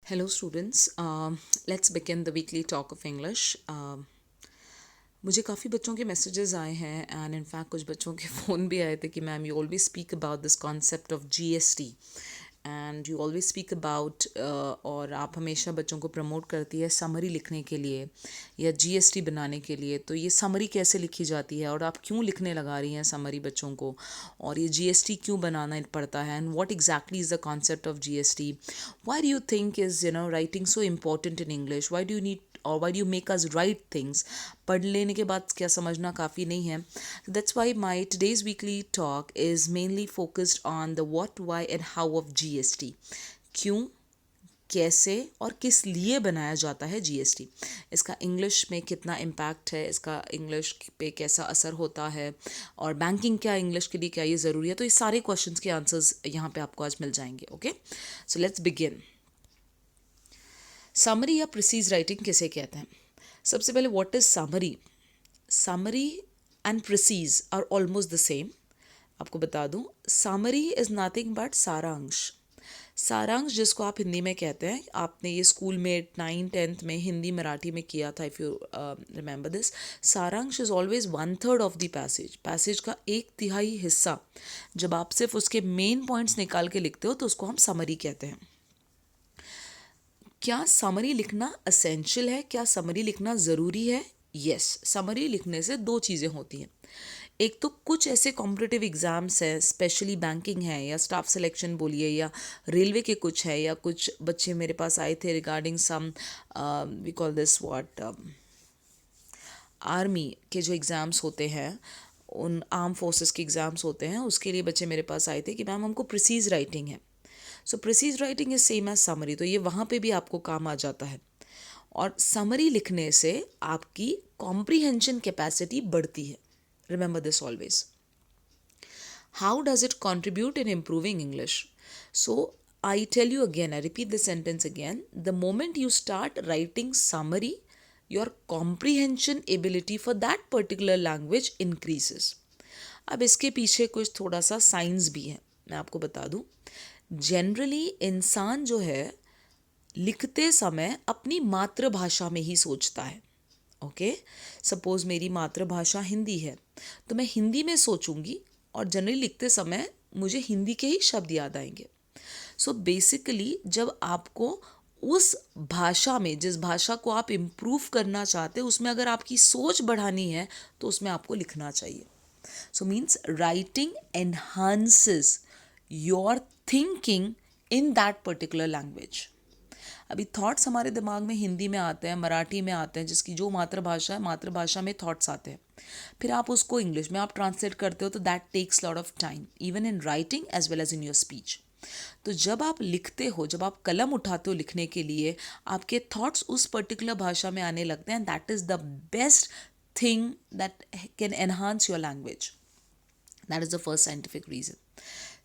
Hello, students. Let's begin the weekly talk of English. मुझे काफ़ी बच्चों के मैसेजेस आए हैं एंड इनफैक्ट कुछ बच्चों के फ़ोन भी आए थे कि ma'am you always speak about this concept of GST and you always speak about और आप हमेशा बच्चों को प्रमोट करती है समरी लिखने के लिए या जीएसटी बनाने के लिए। तो ये समरी कैसे लिखी जाती है और आप क्यों लिखने लगा रही हैं समरी बच्चों को, और ये जीएसटी क्यों बनाना पड़ता है and what exactly is the concept of GST. Why do you think is writing so important in English? Why do you need और why do make us write things? पढ़ लेने के बाद क्या समझना काफ़ी नहीं है? That's why my today's weekly talk is mainly focused on the what, why and how of GST. क्यों, कैसे और किस लिए बनाया जाता है जीएसटी, इसका इंग्लिश में कितना इम्पैक्ट है, इसका इंग्लिश पे कैसा असर होता है, और बैंकिंग क्या इंग्लिश के लिए क्या ये ज़रूरी है। तो ये सारे क्वेश्चंस के आंसर्स यहाँ पे आपको आज मिल जाएंगे। Okay, so let's begin. Summary या प्रिसीज राइटिंग किसे कहते हैं? सबसे पहले what is summary? Summary and precis are almost the same. आपको बता दूं, समरी इज नथिंग बट सारांश। सारांश जिसको आप हिंदी में कहते हैं, आपने ये स्कूल में 9th 10th में हिंदी मराठी में किया था, इफ़ यू रिमेंबर दिस। सारांश is always 1/3 of the passage का 1/3 हिस्सा। जब आप सिर्फ उसके मेन पॉइंट्स निकाल के लिखते हो तो उसको हम समरी कहते हैं। क्या समरी लिखना असेंशियल है? क्या समरी लिखना ज़रूरी है? यस, समरी लिखने से दो चीज़ें होती हैं। एक तो कुछ ऐसे कॉम्पिटिटिव एग्ज़ाम्स हैं, स्पेशली बैंकिंग है या स्टाफ सिलेक्शन बोलिए या रेलवे के कुछ है, या कुछ बच्चे मेरे पास आए थे regarding some we call this what, army के जो एग्ज़ाम्स होते हैं, उन आर्म फोर्सेस के एग्ज़ाम्स होते हैं, उसके लिए बच्चे मेरे पास आए थे कि मैम हमको प्रिसीज राइटिंग है। So precis writing is same as summary, तो ये वहाँ पे भी आपको काम आ जाता है। और समरी लिखने से आपकी कॉम्प्रीहेंशन कैपेसिटी बढ़ती है। Remember this always. How does it contribute in improving English? So I tell you again, I repeat the sentence again. The moment you start writing summary, your comprehension ability for that particular language increases. अब इसके पीछे कुछ थोड़ा सा science भी है, मैं आपको बता दूं। जनरली इंसान जो है लिखते समय अपनी मातृभाषा में ही सोचता है। ओके, सपोज मेरी मातृभाषा हिंदी है तो मैं हिंदी में सोचूंगी और जनरली लिखते समय मुझे हिंदी के ही शब्द याद आएंगे। सो बेसिकली जब आपको उस भाषा में, जिस भाषा को आप इम्प्रूव करना चाहते हो, उसमें अगर आपकी सोच बढ़ानी है तो उसमें आपको लिखना चाहिए। So means writing enhances your thinking in that particular language. अभी थॉट्स हमारे दिमाग में हिंदी में आते हैं, मराठी में आते हैं, जिसकी जो मातृभाषा है, मातृभाषा में थॉट्स आते हैं। फिर आप उसको इंग्लिश में आप ट्रांसलेट करते हो तो that takes lot of time, even in writing as well as in your speech. तो जब आप लिखते हो, जब आप कलम उठाते हो लिखने के लिए, आपके थॉट्स उस पर्टिकुलर भाषा में आने लगते हैं। That is the best thing that can enhance your language. That is the first scientific reason.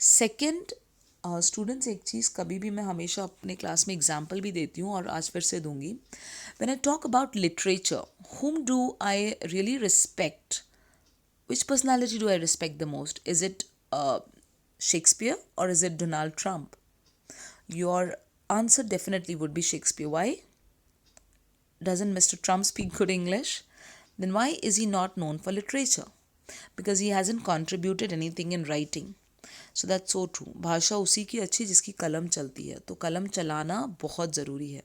Second, students, एक चीज़ कभी भी मैं हमेशा अपने क्लास में एग्जाम्पल भी देती हूँ और आज फिर से दूंगी। When I talk about literature, whom do I really respect? Which personality do I respect the most? Is it Shakespeare or is it Donald Trump? Your answer definitely would be Shakespeare. Why? Doesn't Mr. Trump speak good English? Then why is he not known for literature? Because he hasn't contributed anything in writing. So that's so true. भाषा उसी की अच्छी जिसकी कलम चलती है, तो कलम चलाना बहुत ज़रूरी है।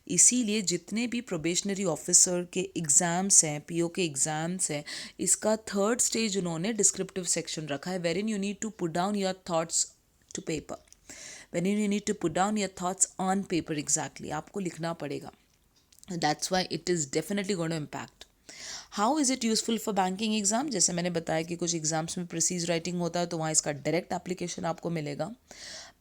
इसीलिए जितने भी प्रोबेशनरी ऑफिसर के एग्ज़ाम्स हैं, पीओ के एग्ज़ाम्स हैं, इसका 3rd स्टेज उन्होंने डिस्क्रिप्टिव सेक्शन रखा है, where in you need to put down your thoughts to paper. When you need to put down your thoughts on paper, exactly आपको लिखना पड़ेगा। That's why it is definitely going to impact. How is it useful for banking exam? जैसे मैंने बताया कि कुछ exams में precedes writing होता है तो वहाँ इसका डायरेक्ट एप्लीकेशन आपको मिलेगा।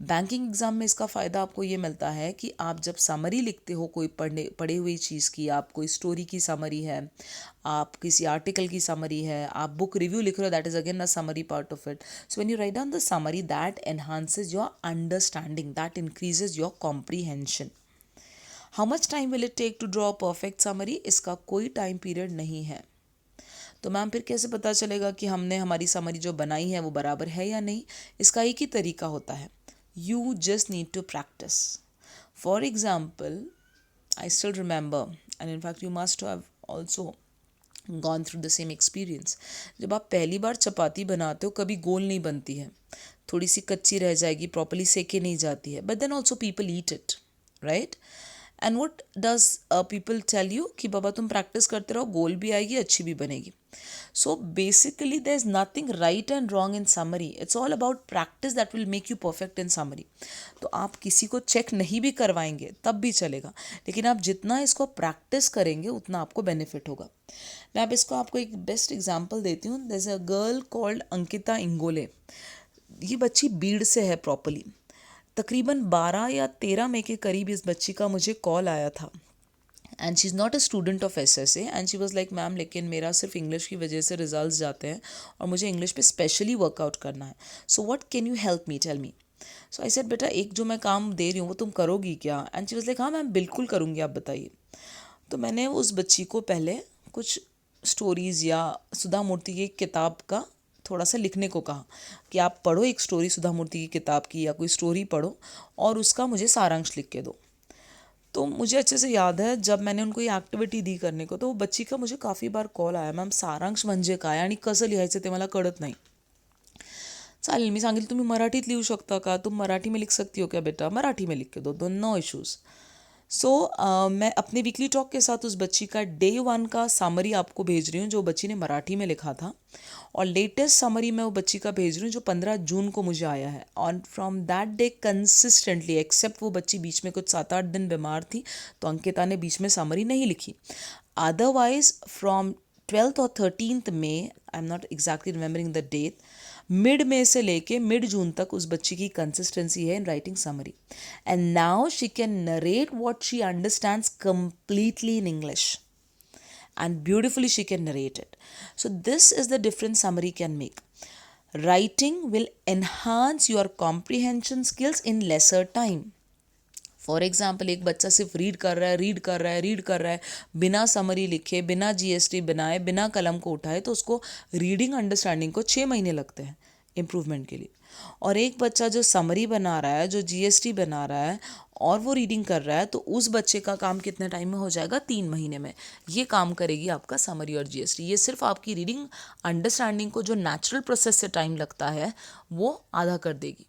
बैंकिंग एग्जाम में इसका फ़ायदा आपको ये मिलता है कि आप जब समरी लिखते हो कोई पढ़ी हुई चीज़ की, आप कोई स्टोरी की समरी है, आप किसी आर्टिकल की समरी है, आप बुक रिव्यू लिख रहे हो, that is again a summary part of it. So when you write down the summary, that enhances your understanding, that increases your comprehension. How much time will it take to draw a perfect summary? इसका कोई time period नहीं है। तो ma'am फिर कैसे पता चलेगा कि हमने हमारी समरी जो बनाई है वो बराबर है या नहीं? इसका एक ही तरीका होता है, you just need to practice. For example, I still remember, and in fact you must have also gone through the same experience. जब आप पहली बार चपाती बनाते हो कभी गोल नहीं बनती है, थोड़ी सी कच्ची रह जाएगी, प्रॉपरली सेके नहीं जाती है, but then also people eat it, right? And what does people tell you कि बाबा तुम प्रैक्टिस करते रहो, गोल भी आएगी, अच्छी भी बनेगी. So basically there is nothing right and wrong in summary. It's all about practice that will make you perfect in summary. तो आप किसी को चेक नहीं भी करवाएंगे तब भी चलेगा, लेकिन आप जितना इसको प्रैक्टिस करेंगे उतना आपको बेनिफिट होगा. मैं अब इसको आपको एक बेस्ट एग्जांपल देती हूँ. There is a girl called Ankita Ingole. ये बच्ची बीड़ से है प्रॉपरली. तकरीबन 12 या 13 मई के करीब इस बच्ची का मुझे कॉल आया था. And she is not a student of SSA and she was like ma'am लेकिन मेरा सिर्फ इंग्लिश की वजह से रिजल्ट जाते हैं और मुझे इंग्लिश पे स्पेशली वर्कआउट करना है. So what can you help me, tell me. So I said बेटा एक जो मैं काम दे रही हूँ वो तुम करोगी क्या? एंड शी वॉज लाइक हाँ मैम बिल्कुल करूँगी, आप बताइए. तो मैंने उस बच्ची को पहले कुछ स्टोरीज़ या सुधा मूर्ति की किताब का थोड़ा सा लिखने को कहा कि आप पढ़ो एक स्टोरी सुधा मूर्ति की किताब की या कोई स्टोरी पढ़ो और उसका मुझे सारांश लिख के दो. तो मुझे अच्छे से याद है जब मैंने उनको ये एक्टिविटी दी करने को तो वो बच्ची का मुझे काफ़ी बार कॉल आया, मॅम सारांश म्हणजे काय आणि कसं लिहायचं ते मला कळत नाही. चालेल, मी सांगितलं तुम्ही मराठीत लिहू शकता का, तुम मराठी में लिख सकती हो क्या बेटा, मराठी में लिख के दो, नो इश्यूज़. सो मैं अपने वीकली टॉक के साथ उस बच्ची का डे 1 का समरी आपको भेज रही हूँ जो बच्ची ने मराठी में लिखा था, और लेटेस्ट समरी मैं वो बच्ची का भेज रही हूँ जो 15 जून को मुझे आया है. और from that day consistently, except वो बच्ची बीच में कुछ 7-8 दिन बीमार थी तो अंकिता ने बीच में समरी नहीं लिखी. अदरवाइज फ्रॉम 12th और 13th May, I am not exactly remembering the date, mid May से लेके मिड जून तक उस बच्ची की कंसिस्टेंसी है in writing summary. And now she can narrate what she understands completely in English and beautifully she can narrate it. So this is the difference summary can make. Writing will enhance your comprehension skills in lesser time. For example एक बच्चा सिर्फ read कर रहा है बिना summary लिखे, बिना GST बनाए, बिना कलम को उठाए, तो उसको रीडिंग अंडरस्टैंडिंग को 6 महीने लगते हैं इम्प्रूवमेंट के लिए. और एक बच्चा जो समरी बना रहा है, जो GST बना रहा है और वो रीडिंग कर रहा है, तो उस बच्चे का काम कितने टाइम में हो जाएगा, 3 महीने में. ये काम करेगी आपका समरी और GST. ये सिर्फ आपकी रीडिंग अंडरस्टैंडिंग को जो नेचुरल प्रोसेस से टाइम लगता है वो आधा कर देगी.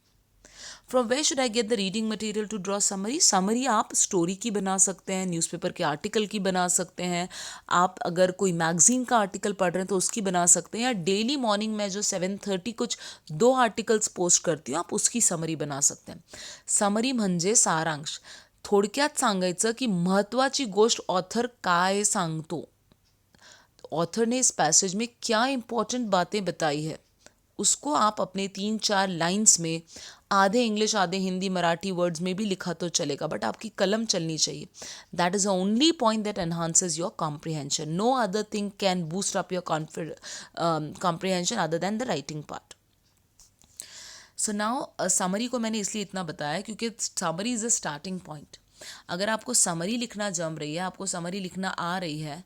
From where should I get the reading material to draw summary? Summary आप स्टोरी की बना सकते हैं, न्यूज़पेपर के आर्टिकल की बना सकते हैं, आप अगर कोई मैगजीन का आर्टिकल पढ़ रहे हैं तो उसकी बना सकते हैं, या डेली मॉर्निंग में जो 7:30 कुछ 2 आर्टिकल्स पोस्ट करती हूँ आप उसकी समरी बना सकते हैं. समरी म्हणजे सारांश. थोडक्यात सांगायचं की महत्त्वाची गोष्ट ऑथर काय सांगतो, ऑथर ने इस पैसेज में क्या इंपॉर्टेंट बातें बताई है, उसको आप अपने 3-4 लाइन्स में आधे इंग्लिश आधे हिंदी मराठी वर्ड्स में भी लिखा तो चलेगा, बट आपकी कलम चलनी चाहिए. That is the only point that enhances your comprehension. No other thing can boost up your comprehension other than the writing part. So now summary को मैंने इसलिए इतना बताया क्योंकि summary is a starting point. अगर आपको समरी लिखना जम रही है, आपको समरी लिखना आ रही है,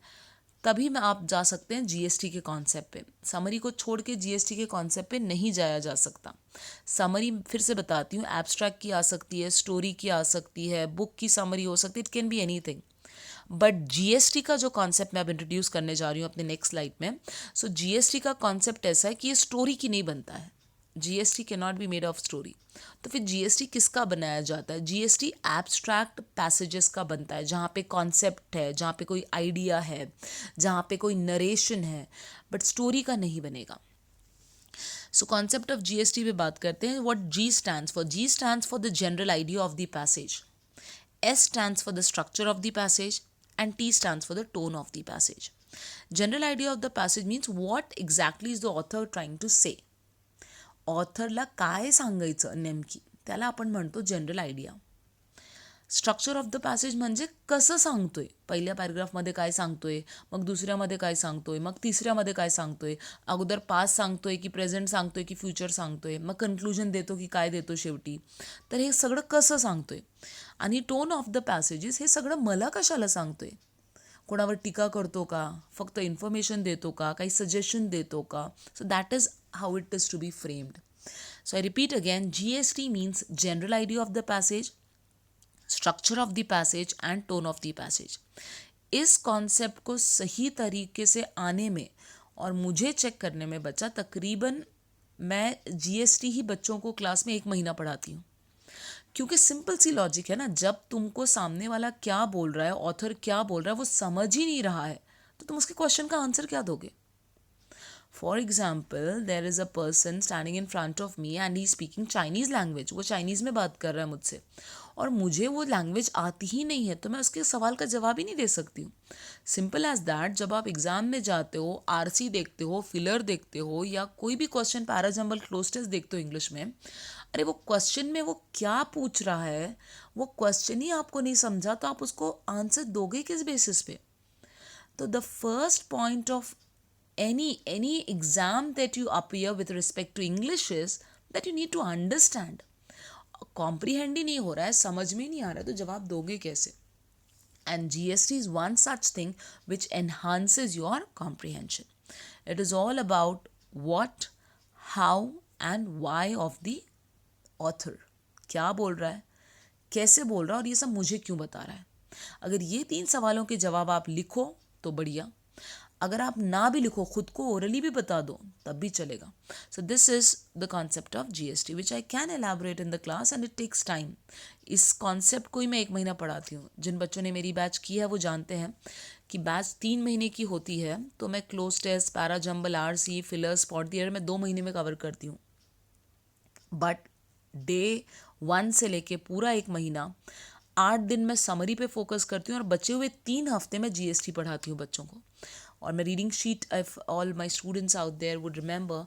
तभी में आप जा सकते हैं GST के कॉन्सेप्ट पे. समरी को छोड़ के GST के कॉन्सेप्ट पे नहीं जाया जा सकता. समरी फिर से बताती हूँ, एब्स्ट्रैक्ट की आ सकती है, स्टोरी की आ सकती है, बुक की समरी हो सकती है, it can be anything. But GST का जो कॉन्सेप्ट मैं अब इंट्रोड्यूस करने जा रही हूँ अपने नेक्स्ट स्लाइड में. सो GST का कॉन्सेप्ट ऐसा है कि ये स्टोरी की नहीं बनता है. GST can not be made of story. तो फिर GST किसका बनाया जाता है? GST एब्स्ट्रैक्ट पैसेजेस का बनता है, जहाँ पे कॉन्सेप्ट है, जहाँ पे कोई आइडिया है, जहाँ पे कोई नरेशन है, बट स्टोरी का नहीं बनेगा. सो कॉन्सेप्ट ऑफ GST पे बात करते हैं. What G stands for? G stands for the general idea of the passage, S stands for the structure of the passage, and T stands for the tone of the passage. General idea of the passage means what exactly is the author trying to say. ऑथरला काय सांगायचं नेमकी, त्याला आपण म्हणतो general idea. Structure of the passage म्हणजे कसं सांगतोय, पहिल्या पॅरेग्राफमध्ये काय सांगतोय, मग दुसऱ्यामध्ये काय सांगतोय, मग तिसऱ्यामध्ये काय सांगतोय, अगोदर पास्ट सांगतोय की प्रेझेंट सांगतोय की फ्युचर सांगतोय, मग कन्क्लुजन देतो की काय देतो शेवटी. तर हे सगळं कसं सांगतोय. आणि टोन ऑफ द पॅसेजेस हे सगळं मला कशाला सांगतोय, कोणावर टीका करतो का, फक्त इन्फॉर्मेशन देतो का, काही सजेशन देतो का. So that is how it is to be framed. So I repeat again, GST means general idea of the passage. Structure of the passage and tone of the passage. इस concept को सही तरीके से आने में और मुझे चेक करने में बचा तकरीबन, मैं जीएसटी ही बच्चों को क्लास में 1 महीना पढ़ाती हूँ, क्योंकि सिंपल सी लॉजिक है ना, जब तुमको सामने वाला क्या बोल रहा है, ऑथर क्या बोल रहा है, वो समझ ही नहीं रहा है, तो तुम उसके क्वेश्चन का आंसर क्या दोगे? For example, there is a person standing in front of me and he speaking Chinese language, वो चाइनीज़ में बात कर रहा है मुझसे और मुझे वो लैंग्वेज आती ही नहीं है, तो मैं उसके सवाल का जवाब ही नहीं दे सकती हूँ। सिंपल एज दैट, जब आप एग्जाम में जाते हो, आरसी देखते हो, फिलर देखते हो, या कोई भी क्वेश्चन पैराजम्बल क्लोज टेस्ट देखते हो इंग्लिश में, अरे वो क्वेश्चन में वो क्या पूछ रहा है, वो क्वेश्चन ही आपको नहीं समझा, तो आप उसको आंसर दोगे किस बेसिस पे? तो the first point of any exam that you appear with respect to English is that you need to understand. Comprehend ही नहीं हो रहा है, समझ में नहीं आ रहा है, तो जवाब दोगे कैसे? And GST is one such thing which enhances your comprehension. It is all about what, how and why of the author. क्या बोल रहा है, कैसे बोल रहा है, और ये सब मुझे क्यों बता रहा है। अगर ये 3 सवालों के जवाब आप लिखो तो बढ़िया, अगर आप ना भी लिखो, खुद को ओरली भी बता दो, तब भी चलेगा। So this is the concept of GST which I can elaborate in the class and it takes time. इस कॉन्सेप्ट को ही मैं 1 महीना पढ़ाती हूँ। जिन बच्चों ने मेरी बैच की है वो जानते हैं कि बैच 3 महीने की होती है, तो मैं cloze test, para jumble, RC, filler, spot the error मैं 2 महीने में कवर करती हूँ। बट डे 1 से लेके पूरा 1 महीना, 8 दिन मैं समरी पे फोकस करती हूँ और बचे हुए 3 हफ्ते में जीएसटी पढ़ाती हूँ बच्चों को। और मैं reading sheet, if all my students out there would remember,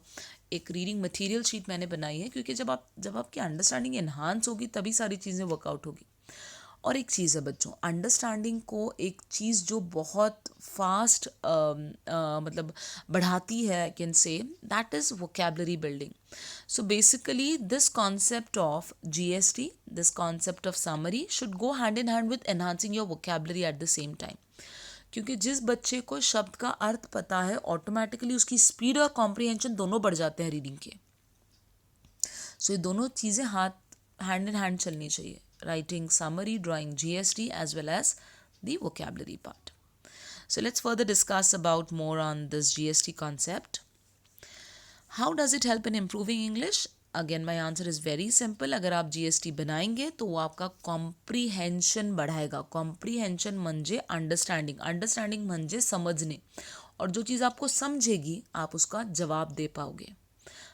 एक रीडिंग मटेरियल शीट मैंने बनाई है, क्योंकि जब आपकी अंडरस्टैंडिंग एनहांस होगी तभी सारी चीज़ें वर्कआउट होगी। और एक चीज़ है बच्चों, अंडरस्टैंडिंग को एक चीज़ जो बहुत फास्ट मतलब बढ़ाती है, I can say that is vocabulary building. So basically this concept of GST, this concept of summary should go hand in hand with enhancing your vocabulary at the same time. क्योंकि जिस बच्चे को शब्द का अर्थ पता है, ऑटोमेटिकली उसकी speed और कॉम्प्रिहेंशन दोनों बढ़ जाते हैं रीडिंग के। सो ये दोनों चीज़ें हैंड इन हैंड चलनी चाहिए, writing, summary, drawing, GST as well as the vocabulary part. So let's further discuss about more on this GST concept. How does it help in improving English? Again, my answer is very simple. अगर आप GST बनाएंगे तो वो आपका comprehension बढ़ाएगा। Comprehension म्हणजे understanding, understanding म्हणजे समझने, और जो चीज़ आपको समझेगी आप उसका जवाब दे पाओगे।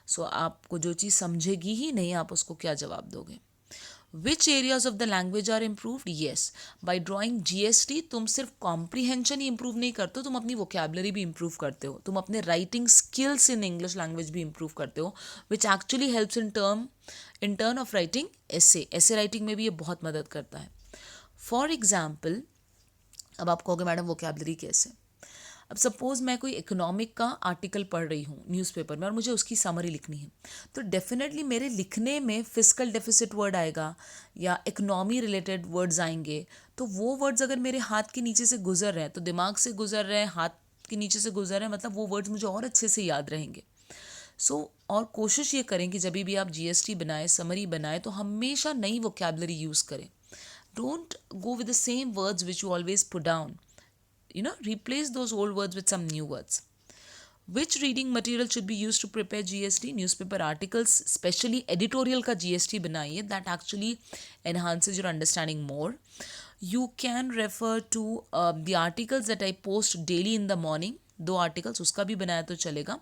सो आपको जो चीज़ समझेगी ही नहीं, आप उसको क्या जवाब दोगे? Which areas of the language are improved? Yes, by drawing GST तुम सिर्फ कॉम्प्रीहेंशन ही इम्प्रूव नहीं करते हो, तुम अपनी वोकेबलरी भी इम्प्रूव करते हो, तुम अपने writing skills in English language भी इम्प्रूव करते हो, which actually helps in turn off writing ऐसे राइटिंग में भी ये बहुत मदद करता है। फॉर एग्जाम्पल, अब आप कहोगे मैडम वोकेबलरी कैसे? अब सपोज़ मैं कोई इकोनॉमिक का आर्टिकल पढ़ रही हूँ न्यूज़पेपर में और मुझे उसकी समरी लिखनी है, तो डेफिनेटली मेरे लिखने में फिस्कल डेफिसिट वर्ड आएगा या इकोनॉमी रिलेटेड वर्ड्स आएंगे। तो वो वर्ड्स अगर मेरे हाथ के नीचे से गुजर रहे हैं, तो दिमाग से गुजर रहे हैं, हाथ के नीचे से गुजर रहे हैं, मतलब वो वर्ड्स मुझे और अच्छे से याद रहेंगे। और कोशिश ये करें कि जब भी आप जीएसटी बनाएं, समरी बनाएं, तो हमेशा नई वोकेबलरी यूज़ करें। Don't go with the same words which you always put down, replace those old words with some new words. Which reading material should be used to prepare GST? Newspaper articles, especially editorial का GST बनाइए, that actually enhances your understanding more. You can refer to the articles that I post daily in the morning. 2 articles उसका भी बनाया तो चलेगा।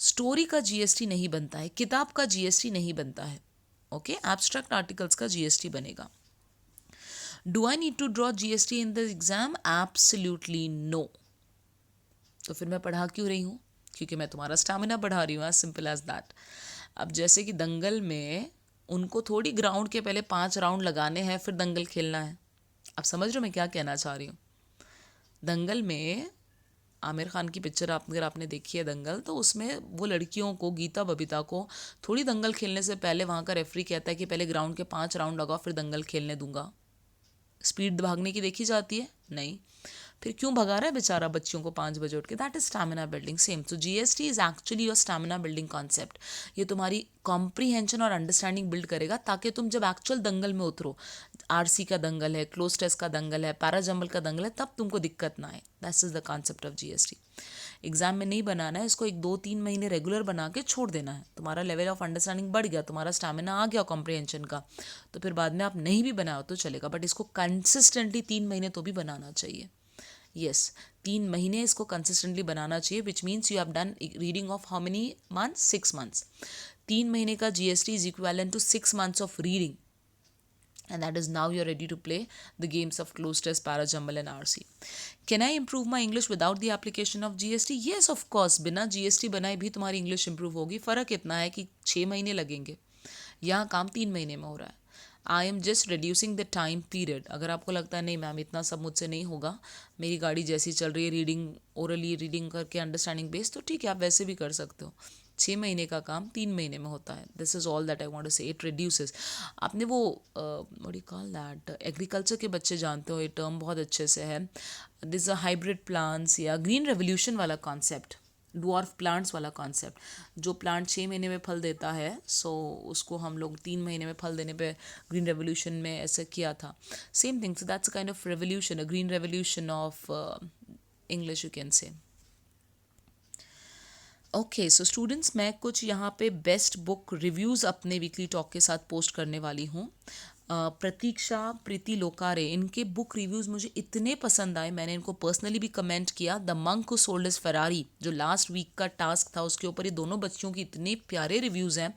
Story का GST नहीं बनता है, किताब का GST नहीं बनता है, ओके, एब्स्ट्रैक्ट आर्टिकल्स का GST बनेगा। Do I need to draw GST in the exam? Absolutely no. तो फिर मैं पढ़ा क्यों रही हूँ? क्योंकि मैं तुम्हारा स्टैमिना बढ़ा रही हूँ, as simple as that. अब जैसे कि दंगल में उनको थोड़ी ग्राउंड के पहले 5 राउंड लगाने हैं फिर दंगल खेलना है। अब समझ रहे हो मैं क्या कहना चाह रही हूँ? दंगल में आमिर खान की पिक्चर अगर आपने देखी है दंगल, तो उसमें वो लड़कियों को, गीता बबीता को, थोड़ी दंगल खेलने से पहले वहाँ का रेफरी कहता है कि पहले ग्राउंड के 5 राउंड लगाओ फिर दंगल खेलने दूंगा। स्पीड भागने की देखी जाती है? नहीं। फिर क्यों भगा रहा है बेचारा बच्चियों को 5 बजे उठ के? That is stamina building. Same, so GST is actually your stamina building concept. ये तुम्हारी कॉम्प्रीहेंशन और अंडरस्टैंडिंग बिल्ड करेगा ताकि तुम जब एक्चुअल दंगल में उतरो, आरसी का दंगल है, क्लोज टेस्ट का दंगल है, पैराजम्बल का दंगल है, तब तुमको दिक्कत ना आए। That is the concept of GST. Exam में नहीं बनाना है इसको, 1 2 3 महीने रेगुलर बना के छोड़ देना है। तुम्हारा लेवल ऑफ अंडरस्टैंडिंग बढ़ गया, तुम्हारा स्टैमिना आ गया कॉम्प्रिहेंशन का, तो फिर बाद में आप नहीं भी बनाओ तो चलेगा, बट इसको कंसिस्टेंटली 3 महीने तो भी बनाना चाहिए। यस, 3 महीने इसको कंसिस्टेंटली बनाना चाहिए, which means you have done reading of how many months, 6 months. 3 महीने का GST is equivalent to 6 months of reading, and that is now you're ready to play the games of close test, parajumble and RC. Can I improve my English without the application of GST? Yes, of course. बिना GST बनाए भी तुम्हारी English improve होगी। फ़र्क इतना है कि 6 महीने लगेंगे, यहाँ काम 3 महीने में हो रहा है। I am just reducing the time period. अगर आपको लगता है नहीं मैम इतना सब मुझसे नहीं होगा, मेरी गाड़ी जैसी चल रही है, रीडिंग ओरली रीडिंग करके अंडरस्टैंडिंग बेस, तो ठीक है आप वैसे भी कर सकते हो। 6 महीने का काम 3 महीने में होता है। This is all that I want to say. It reduces. आपने वो what you call that, agriculture के बच्चे जानते हो, ये टर्म बहुत अच्छे से है, दिस अ हाइब्रिड प्लांट्स या ग्रीन रेवोल्यूशन वाला कॉन्सेप्ट, डुआर्फ प्लांट्स वाला कॉन्सेप्ट। जो प्लांट 6 महीने में फल देता है, सो उसको हम लोग 3 महीने में फल देने पे ग्रीन रेवोल्यूशन में ऐसे किया था। Same thing, so that's a kind of revolution, a green revolution of English you can say. Okay, so students, मैं कुछ यहाँ पे बेस्ट बुक रिव्यूज़ अपने वीकली टॉक के साथ पोस्ट करने वाली हूँ। प्रतीक्षा, प्रीति लोकारे, इनके बुक रिव्यूज़ मुझे इतने पसंद आए, मैंने इनको पर्सनली भी कमेंट किया। The monk who sold his Ferrari, जो लास्ट वीक का टास्क था, उसके ऊपर ये दोनों बच्चियों की इतने प्यारे रिव्यूज़ हैं,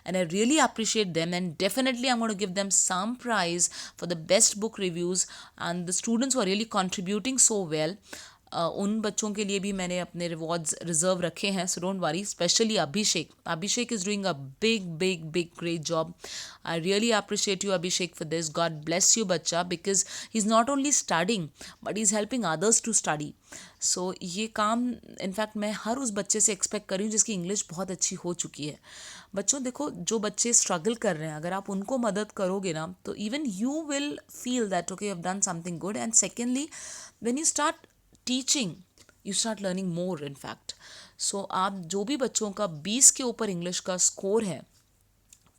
and I really appreciate them, and definitely I am going to give them some prize for the best book reviews, and the students are really contributing so well. उन बच्चों के लिए भी मैंने अपने रिवॉर्ड्स रिजर्व रखे हैं, so don't worry. Specially Abhishek, Abhishek is doing a big big big great job. I really appreciate you Abhishek for this. God bless you बच्चा, because he is not only studying but is helping others to study. So ये काम in fact मैं हर उस बच्चे से expect कर रही हूँ जिसकी इंग्लिश बहुत अच्छी हो चुकी है। बच्चों देखो, जो बच्चे स्ट्रगल कर रहे हैं, अगर आप उनको मदद करोगे ना, तो even you will feel that okay you have done something good, and secondly when you start teaching you start learning more in fact. So आप जो भी बच्चों का 20 के ऊपर इंग्लिश का स्कोर है,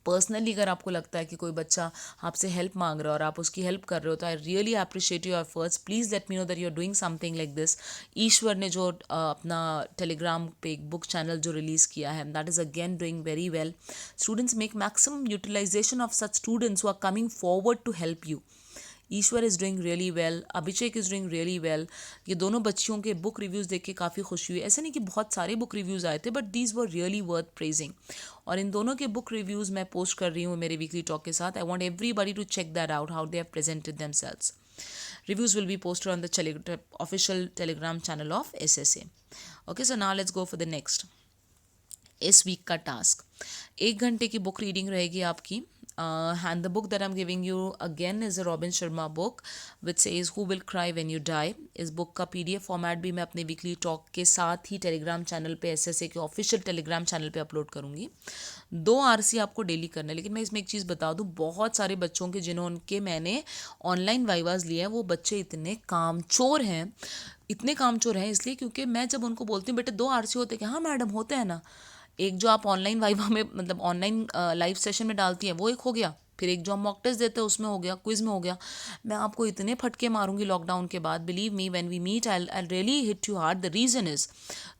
पर्सनली अगर आपको लगता है कि कोई बच्चा आपसे हेल्प मांग रहा है और आप उसकी हेल्प कर रहे हो, तो I really appreciate your efforts. Please let me know that you are doing something like this. ईश्वर ने जो अपना टेलीग्राम पे एक बुक चैनल जो रिलीज़ किया है, that is again doing very well. Students, make maximum utilization of such students who are coming forward to help you. Ishwar is doing really well, Abhishek is doing really well. ये दोनों बच्चियों के book reviews देख के काफ़ी खुशी हुई। ऐसे नहीं कि बहुत सारे बुक रिव्यूज़ आए थे, but these were really worth praising. और इन दोनों के बुक रिव्यूज़ मैं पोस्ट कर रही हूँ मेरे वीकली टॉक के साथ। I want everybody to check that out, how they have presented themselves. Reviews will be posted on the official Telegram channel of SSA. Okay, so now let's go for the next. इस week का task 1 घंटे की book reading रहेगी आपकी। And the book that I am giving you again is a Robin Sharma book which says who will cry when you die. इस book का PDF format भी मैं अपने वीकली टॉक के साथ ही टेलीग्राम चैनल पे, SSA के ऑफिशियल टेलीग्राम चैनल पे अपलोड करूँगी। 2 RC आपको डेली करना है, लेकिन मैं इसमें एक चीज़ बता दूँ, बहुत सारे बच्चों के जिन्होंने मैंने ऑनलाइन वाइवाज लिए हैं, वो बच्चे इतने कामचोर हैं, इतने कामचोर हैं इसलिए क्योंकि मैं जब उनको बोलती हूँ बेटे 2 RC होते हैं, हाँ मैडम होते हैं ना, एक जो आप ऑनलाइन वाइवा में मतलब ऑनलाइन लाइव सेशन में डालती हैं वो एक हो गया, फिर एक जो हम मॉक टेस्ट देते हैं उसमें हो गया, क्विज में हो गया। मैं आपको इतने फटके मारूंगी लॉकडाउन के बाद, believe me when we meet I really hit you hard. The reason is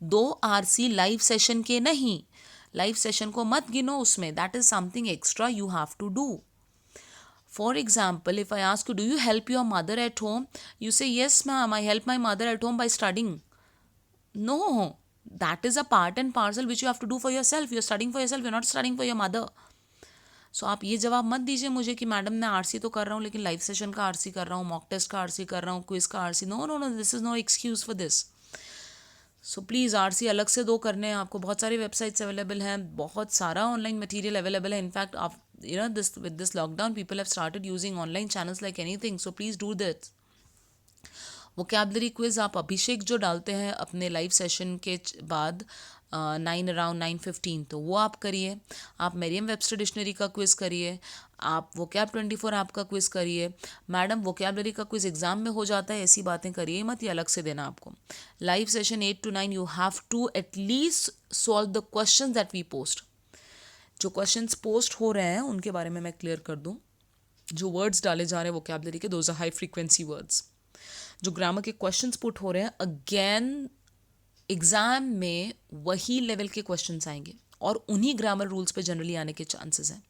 2 RC live session के नहीं, लाइव सेशन को मत गिनो उसमें, that is something extra you have to do. For example, if I ask you, do you help your mother at home? You say, yes ma'am, I help my mother at home by studying. No, that is a part and parcel which you have to do for yourself. You're studying for yourself, you're not studying for your mother. So आप ये जवाब मत दीजिए मुझे कि madam मैं RC तो कर रहा हूँ लेकिन लाइव सेशन का RC कर रहा हूँ, मॉक टेस्ट का RC कर रहा हूँ, क्विज का RC। No no no, this is no excuse for this. So please RC अलग से 2 करने हैं आपको। बहुत सारी वेबसाइट्स अवेलेबल हैं, बहुत सारा ऑनलाइन मटीरियल अवेलेबल है। इनफैक्ट आप with this lockdown people have started using online channels like anything, so please do that. Vocabulary quiz आप अभिषेक जो डालते हैं अपने लाइव सेशन के बाद 9 अराउंड 9:15, तो वो आप करिए। आप मरियम वेबस्टर डिक्शनरी का क्विज़ करिए, आप vocab 24 ऐप का क्विज करिए, मैडम वोकेबलरी का क्विज एग्जाम में हो जाता है, ऐसी बातें करिए मत, ये अलग से देना आपको। Live session 8 to 9 you have to atleast solve the question that we post. जो क्वेश्चंस पोस्ट हो रहे हैं उनके बारे में मैं क्लियर कर दूं। जो वर्ड्स डाले जा रहे हैं वोकेबलरी के, those are high frequency words. जो ग्रामर के क्वेश्चंस पुट हो रहे हैं, अगेन एग्जाम में वही लेवल के क्वेश्चंस आएंगे और उन्हीं ग्रामर रूल्स पे जनरली आने के चांसेस हैं।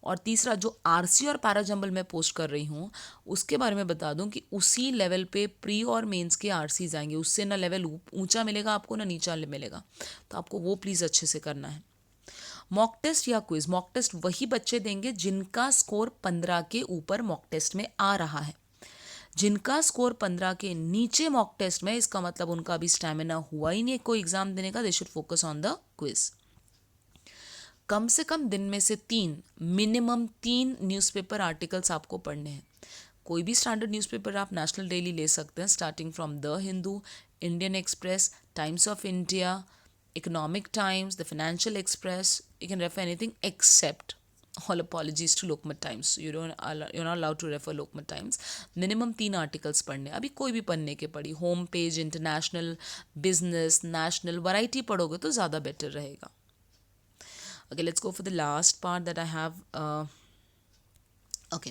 और तीसरा, जो आरसी और पैराजंबल मैं पोस्ट कर रही हूँ उसके बारे में बता दूं कि उसी लेवल पे प्री और मेंस के आरसीज आएंगे, उससे ना लेवल ऊंचा मिलेगा आपको ना नीचा मिलेगा, तो आपको वो प्लीज़ अच्छे से करना है। मॉक टेस्ट या क्विज, मॉक टेस्ट वही बच्चे देंगे जिनका स्कोर 15 के ऊपर मॉक टेस्ट में आ रहा है। जिनका स्कोर 15 के नीचे मॉक टेस्ट में, इसका मतलब उनका अभी स्टैमिना हुआ ही नहीं कोई एग्जाम देने का, they should focus on the quiz. कम से कम दिन में से मिनिमम 3 न्यूज़पेपर आर्टिकल्स आपको पढ़ने हैं। कोई भी स्टैंडर्ड न्यूज़पेपर आप नेशनल डेली ले सकते हैं, starting from the Hindu, Indian express, times of India, economic times, the financial express, you can refer anything accept, all apologies to Lokmat Times, you're not allowed to refer Lokmat Times। Minimum 3 articles पढ़ने, अभी कोई भी पढ़ने के पढ़ी, home page, international, business, national, variety पढ़ोगे तो ज़्यादा बेटर रहेगा। Okay, let's go for the last part that I have. Okay,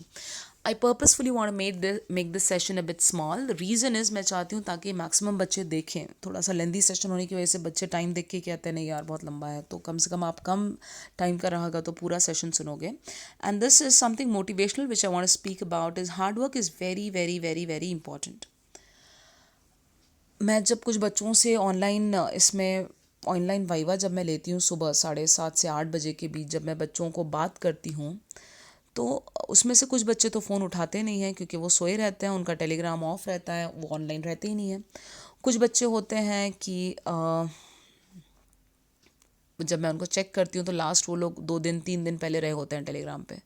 I purposefully want to make this session a bit small. The reason is मैं चाहती हूँ ताकि maximum बच्चे देखें। थोड़ा सा लेंदी सेशन होने की वजह से बच्चे टाइम देख के कहते हैं नहीं यार बहुत लंबा है, तो कम से कम आप कम टाइम का रहेगा तो पूरा सेशन सुनोगे। And this is something motivational which I want to speak about is hard work is very very very very important. मैं जब कुछ बच्चों से ऑनलाइन वाइवा जब मैं लेती हूँ सुबह 7:30 से 8 बजे के बीच, जब मैं बच्चों को बात करती हूँ तो उसमें से कुछ बच्चे तो फ़ोन उठाते नहीं हैं क्योंकि वो सोए रहते हैं, उनका टेलीग्राम ऑफ रहता है, वो ऑनलाइन रहते ही नहीं है। कुछ बच्चे होते हैं कि जब मैं उनको चेक करती हूँ तो लास्ट वो लोग 2 दिन 3 दिन पहले रहे होते हैं टेलीग्राम पे।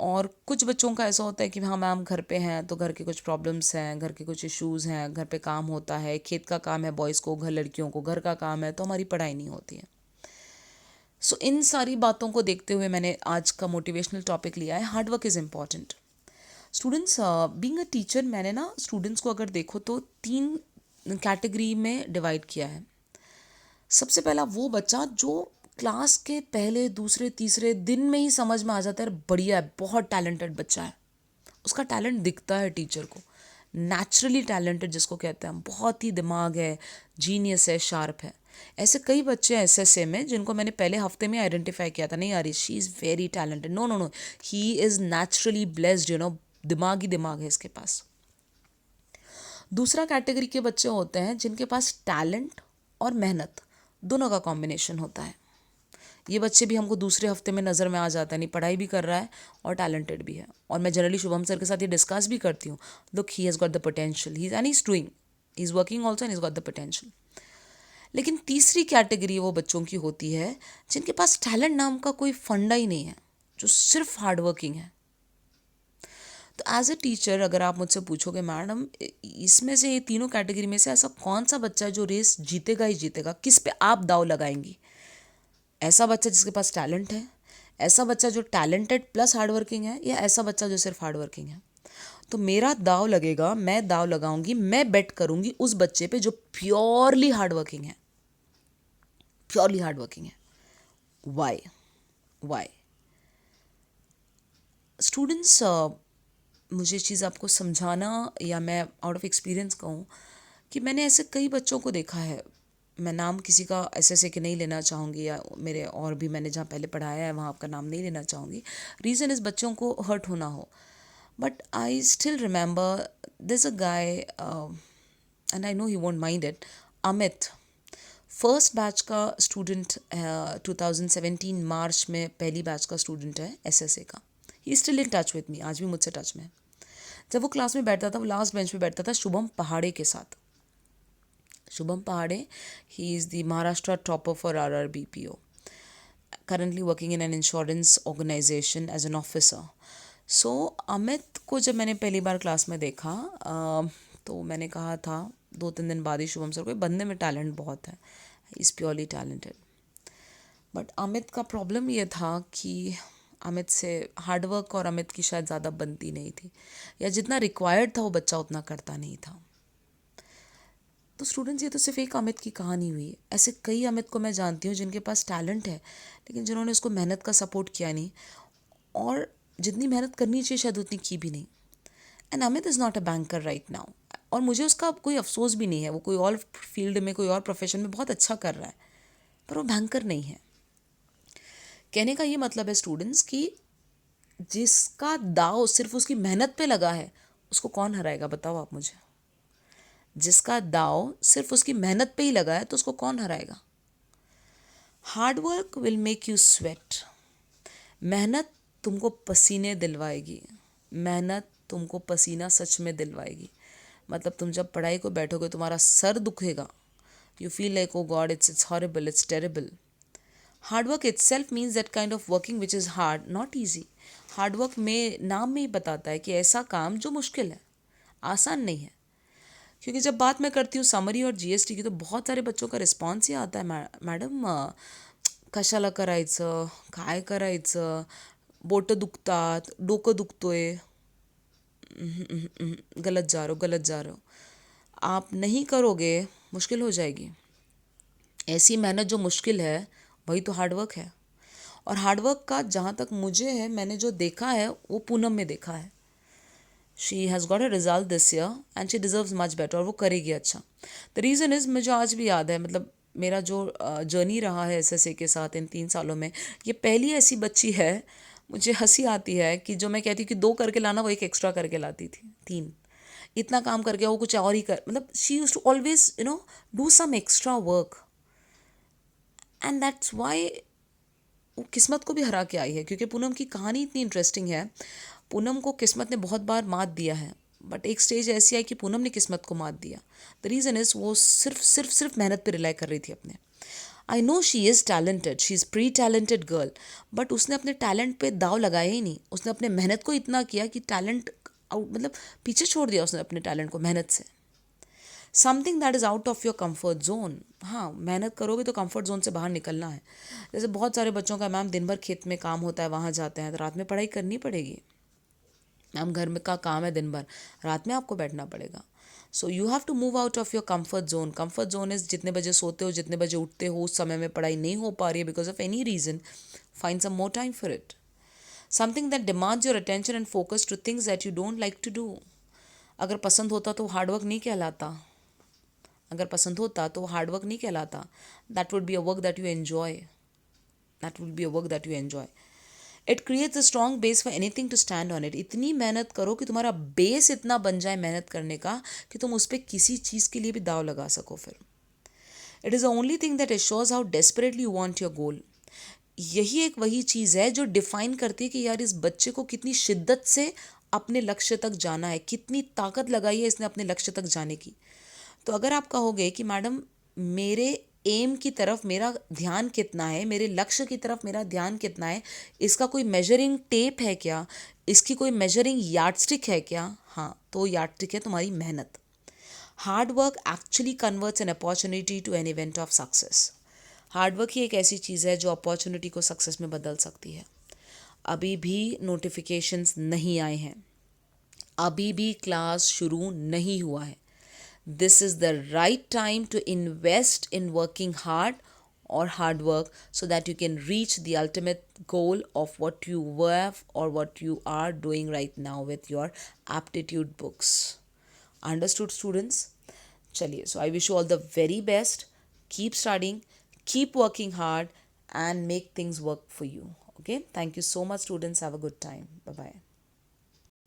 और कुछ बच्चों का ऐसा होता है कि हाँ मैम घर पे हैं तो घर के कुछ प्रॉब्लम्स हैं, घर के कुछ इश्यूज़ हैं, घर पे काम होता है, खेत का काम है बॉयज़ को, घर लड़कियों को घर का काम है, तो हमारी पढ़ाई नहीं होती है। सो इन सारी बातों को देखते हुए मैंने आज का मोटिवेशनल टॉपिक लिया है, hard work is important. Students, being a teacher मैंने ना स्टूडेंट्स को अगर देखो तो 3 कैटेगरी में डिवाइड किया है। सबसे पहला वो बच्चा जो क्लास के पहले दूसरे तीसरे दिन में ही समझ में आ जाता है बढ़िया है, बहुत टैलेंटेड बच्चा है, उसका टैलेंट दिखता है टीचर को, नेचुरली टैलेंटेड जिसको कहते हैं, बहुत ही दिमाग है, जीनियस है, शार्प है। ऐसे कई बच्चे हैं एसएसए में जिनको मैंने पहले हफ्ते में आइडेंटिफाई किया था, नहीं यार she is very talented, no no no, he is naturally blessed, दिमाग ही दिमाग है इसके पास। दूसरा कैटेगरी के बच्चे होते हैं जिनके पास टैलेंट और मेहनत दोनों का कॉम्बिनेशन होता है। ये बच्चे भी हमको दूसरे हफ्ते में नज़र में आ जाता है, नहीं पढ़ाई भी कर रहा है और टैलेंटेड भी है। और मैं जनरली शुभम सर के साथ ये डिस्कस भी करती हूँ, look he has got the potential, he is doing, he is working also and is got the potential. लेकिन तीसरी कैटेगरी वो बच्चों की होती है जिनके पास टैलेंट नाम का कोई फंडा ही नहीं है, जो सिर्फ हार्ड वर्किंग है। तो एज ए टीचर अगर आप मुझसे पूछोगे मैडम इसमें से, ये तीनों कैटेगरी में से ऐसा कौन सा बच्चा है जो रेस जीतेगा ही जीतेगा, किस पे आप दाव लगाएंगी? ऐसा बच्चा जिसके पास टैलेंट है, ऐसा बच्चा जो टैलेंटेड प्लस हार्ड वर्किंग है, या ऐसा बच्चा जो सिर्फ हार्ड वर्किंग है? तो मेरा दाव लगेगा, मैं दाव लगाऊंगी, मैं बेट करूंगी उस बच्चे पे जो प्योरली हार्ड वर्किंग है, प्योरली हार्ड वर्किंग है। वाई स्टूडेंट्स, मुझे चीज़ आपको समझाना या मैं आउट ऑफ एक्सपीरियंस कहूँ कि मैंने ऐसे कई बच्चों को देखा है, मैं नाम किसी का ऐसे के नहीं लेना चाहूँगी, या मेरे और भी मैंने जहाँ पहले पढ़ाया है वहाँ आपका नाम नहीं लेना चाहूँगी, रीज़न इस बच्चों को हर्ट होना हो, but I still remember this a guy and I know he won't mind it, Amit, first batch का स्टूडेंट, 2017 मार्च में पहली बैच का स्टूडेंट है एसएसए का। He still in touch with me, आज भी मुझसे टच में। जब वो क्लास में बैठता था, वो लास्ट बेंच पे बैठता था शुभम पहाड़े के साथ। शुभम पहाड़े, he is the Maharashtra topper for RRBPO, currently working in an insurance organization as an officer. So Amit को जब मैंने पहली बार क्लास में देखा तो मैंने कहा था 2-3 दिन बाद ही शुभम सर को, बंदे में टैलेंट बहुत है, is purely talented. But Amit का प्रॉब्लम ये था कि अमित से हार्डवर्क और अमित की शायद ज़्यादा बनती नहीं थी, या जितना रिक्वायर्ड था वो बच्चा उतना करता नहीं था। तो स्टूडेंट्स, ये तो सिर्फ एक अमित की कहानी हुई है। ऐसे कई अमित को मैं जानती हूँ जिनके पास टैलेंट है, लेकिन जिन्होंने उसको मेहनत का सपोर्ट किया नहीं, और जितनी मेहनत करनी चाहिए शायद उतनी की भी नहीं। And Amit is not a banker right now, और मुझे उसका कोई अफसोस भी नहीं है। वो कोई और फील्ड में, कोई और प्रोफेशन में बहुत अच्छा कर रहा है, पर वो बैंकर नहीं है। कहने का ये मतलब है स्टूडेंट्स कि जिसका दाव सिर्फ उसकी मेहनत पे लगा है, उसको कौन हराएगा? बताओ आप मुझे। जिसका दाव सिर्फ उसकी मेहनत पे ही लगा है, तो उसको कौन हराएगा? Hard work will make you sweat. मेहनत तुमको पसीने दिलवाएगी। मेहनत तुमको पसीना सच में दिलवाएगी। मतलब तुम जब पढ़ाई को बैठोगे, तुम्हारा सर दुखेगा। You feel like oh God, it's horrible, it's terrible. Hard work itself means that kind of working which is hard, not easy. Hard work में नाम में ही बताता है कि ऐसा काम जो मुश्किल है, आसान नहीं है। क्योंकि जब बात मैं करती हूँ समरी और जीएसटी की, तो बहुत सारे बच्चों का रिस्पॉन्स ही आता है, मॅडम कशाला करायचं, काय करायचं, बोटं दुखतात, डोकं दुखतोय, गलत जा रहे हो, गलत जा रहे हो। आप नहीं करोगे, मुश्किल हो जाएगी। ऐसी मेहनत जो मुश्किल है, वही तो हार्डवर्क है। और हार्डवर्क का जहाँ तक मुझे है, मैंने जो देखा है वो पूनम में देखा है। She has got a result this year and she deserves much better, और वो करेगी अच्छा। द रीज़न इज़, मुझे आज भी याद है, मतलब मेरा जो जर्नी रहा है एसएसए के साथ इन 3 सालों में, ये पहली ऐसी बच्ची है, मुझे हंसी आती है कि जो मैं कहती हूँ कि 2 करके लाना, वो एक एक्स्ट्रा करके लाती थी, 3। इतना काम करके वो कुछ और ही कर, मतलब she used to always do some extra work, and that's why वो किस्मत को भी हरा के आई है। क्योंकि पूनम की कहानी इतनी इंटरेस्टिंग है। पूनम को किस्मत ने बहुत बार मात दिया है, बट एक स्टेज ऐसी आई कि पूनम ने किस्मत को मात दिया। द रीज़न इज़, वो सिर्फ मेहनत पे रिलाई कर रही थी अपने। I know she is talented, she is pre talented girl, but उसने अपने टैलेंट पे दाव लगाया ही नहीं। उसने अपने मेहनत को इतना किया कि टैलेंट आउट, मतलब पीछे छोड़ दिया उसने अपने टैलेंट को मेहनत से। Something that is out of your comfort zone. हाँ, मेहनत करोगे तो कम्फर्ट जोन से बाहर निकलना है। जैसे बहुत सारे बच्चों का, मैम दिन भर खेत में काम होता है, वहाँ जाते हैं, तो रात में पढ़ाई करनी पड़ेगी। मैम घर में का काम है दिन भर, रात में आपको बैठना पड़ेगा। So you have to move out of your comfort zone. Comfort zone is जितने बजे सोते हो, जितने बजे उठते हो, उस समय में पढ़ाई नहीं हो पा रही है because of any reason, find some more time for it. Something that demands your attention and focus to things that you don't like to do. अगर पसंद होता तो हार्डवर्क नहीं कहलाता। अगर पसंद होता तो हार्डवर्क नहीं कहलाता। That would be a work that you enjoy. That would be a work that you enjoy. It creates a strong base for anything to stand on it. इतनी मेहनत करो कि तुम्हारा बेस इतना बन जाए मेहनत करने का कि तुम उस पर किसी चीज़ के लिए भी दाव लगा सको फिर। It is the only thing that assures how desperately you want your goal. यही एक वही चीज़ है जो डिफाइन करती है कि यार इस बच्चे को कितनी शिद्दत से अपने लक्ष्य तक जाना है, कितनी ताकत लगाई है इसने अपने लक्ष्य तक जाने की। तो अगर आप कहोगे कि मैडम मेरे एम की तरफ मेरा ध्यान कितना है, मेरे लक्ष्य की तरफ मेरा ध्यान कितना है, इसका कोई मेजरिंग टेप है क्या, इसकी कोई मेजरिंग यार्डस्टिक है क्या? हाँ, तो यार्डस्टिक है तुम्हारी मेहनत। Hard work actually converts an opportunity to an event of success. Hard work ही एक ऐसी चीज़ है जो अपॉर्चुनिटी को सक्सेस में बदल सकती है। अभी भी नोटिफिकेशंस नहीं आए हैं, अभी भी क्लास शुरू नहीं हुआ है। This is the right time to invest in working hard or hard work so that you can reach the ultimate goal of what you were or what you are doing right now with your aptitude books. Understood, students? Chaliye, so I wish you all the very best. Keep studying, keep working hard, and make things work for you. Okay, thank you so much, students. Have a good time. Bye bye.